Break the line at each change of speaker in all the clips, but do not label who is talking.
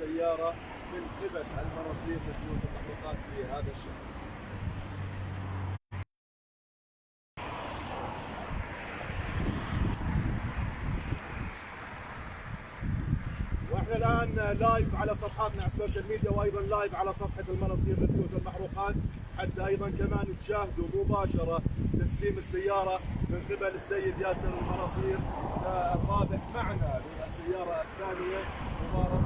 السيارة من قبل المناصير لسيوف المحروقات في هذا الشهر. واحنا الان لايف على صفحاتنا على السوشيال ميديا، وايضا لايف على صفحه المناصير لسيوف المحروقات، حتى ايضا كمان تشاهدوا مباشره تسليم السياره من قبل السيد ياسر المناصير الرابح معنا للسياره الثانيه. مبارك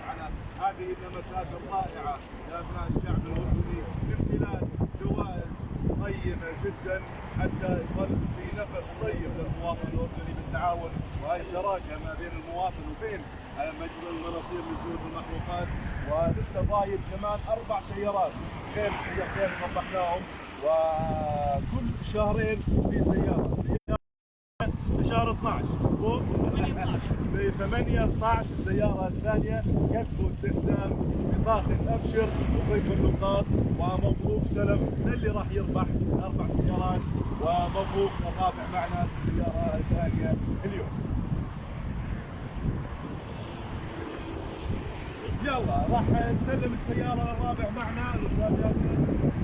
على هذه اللمسات الرائعة لأبناء الشعب الأردني من خلال جوائز قيمة جدا حتى يظل في نفس طيب للمواطن الأردني بالتعاون، وهي شراكة ما بين المواطن وبين مجلس المناصير لزيوت المحروقات. ولسه ضايل كمان 4 سيارات غير السيارتين اللي وضحناهم، وكل شهرين في سيارة شهر 12 مضبوط؟ ب 8/12 السيارة الثانية يكفوا استخدام بطاقة أبشر وضيف النقاط. ومبروك سلم للي راح يربح 4 سيارات، ومبروك الرابح معنا السيارة الثانية اليوم. يلا راح نسلم السيارة للرابح معنا الأستاذ ياسر.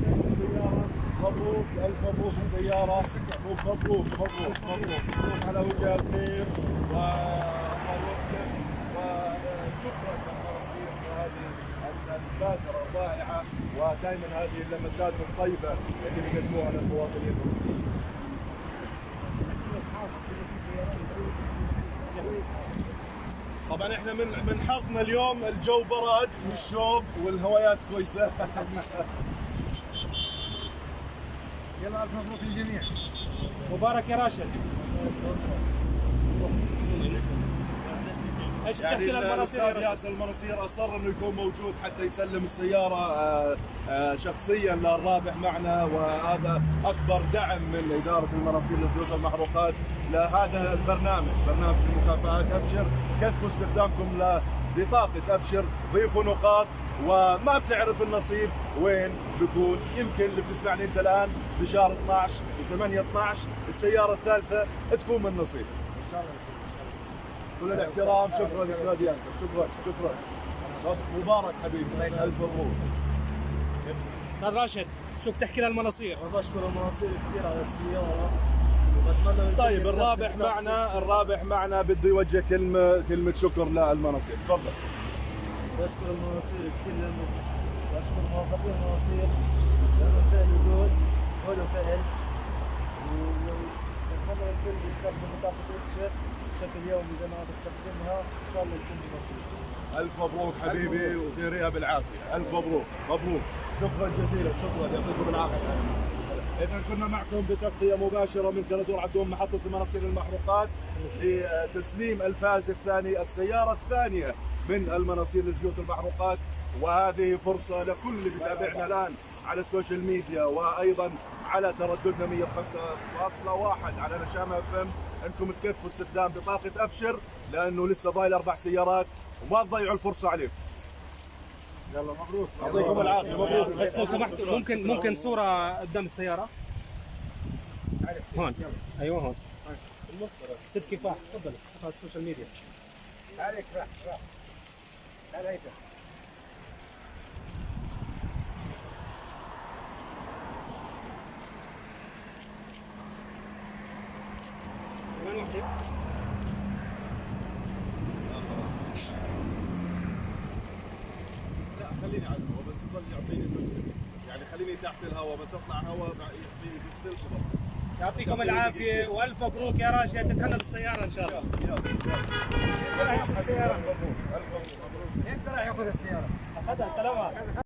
نسلم السيارة. مبروك، ألف مبروك السيارة. مبروك مبروك مبروك على وجه الخير، وشكرا للمناصير لهذه البادرة الرائعة، ودائما هذه اللمسات الطيبة اللي بيقدموها للمواطنين. طبعا احنا من حظنا اليوم الجو برد والشوب والهوايات كويسة.
يلا الف مبروك للجميع. مبارك يا راشد.
يعني الاستاذ ياسر المناصير اصر انه يكون موجود حتى يسلم السياره شخصيا للرابح معنا، وهذا اكبر دعم من اداره المناصير لزيوت المحروقات لهذا البرنامج، برنامج المكافآت ابشر. كثفوا استخدامكم لبطاقه ابشر، ضيفوا نقاط، وما بتعرف النصيب وين بيكون. يمكن اللي بتسمعني انت الان بشهر 12 ب8/12 السياره الثالثه تكون من نصيب ان شاء الله. كل الاحترام، شكرا استاذ ياسر، شكرا. مبارك حبيبي، الف مبروك.
استاذ راشد، شو بتحكي للمناصير؟
بشكر المناصير كثير على السياره.
طيب الرابح معنا بده يوجه كلمه شكر للمناصير، تفضل.
بشكر المناصير كثير، لانه بشكر موظفين المناصير لانه فعل جهد وفعل، ونتمنى الكل يستخدم بطاقه ابشر بشكل يومي زي ما انا بستخدمها، ان شاء الله يكون بنصيب.
الف مبروك حبيبي وتهريها بالعافيه، الف مبروك. شكرا جزيلا، شكرا، يعطيكم العافيه. إذا كنا معكم بتغطية مباشرة من كندور عبدون محطة المناصير المحروقات لتسليم الفائز الثاني، السيارة الثانية من المناصير لزيوت المحروقات. وهذه فرصة لكل اللي بيتابعنا الآن على السوشيال ميديا، وأيضا على ترددنا 105.1 على نشامة FM، أنكم تكثفوا استخدام بطاقة أبشر، لأنه لسه ضايل 4 سيارات وما تضيعوا الفرصة عليكم.
يلا مبروك،
يعطيكم العافيه. مبروك.
بس لو سمحت ممكن صوره قدام السياره هون. ايوه هون. ست كفاح، تفضل على السوشيال ميديا.
عليك راح تعال هيك.
وين وحده؟
خليني على الهواء بس، يضل يعطيني بكسل، يعني خليني تحت الهواء بس اطلع هواء يعطيني بكسل.
يعطيكم العافيه والف مبروك يا راشد، تتهنى بالسياره ان شاء الله.
يلا السياره. انت راح ياخذ السياره.
اخذها، استلمها.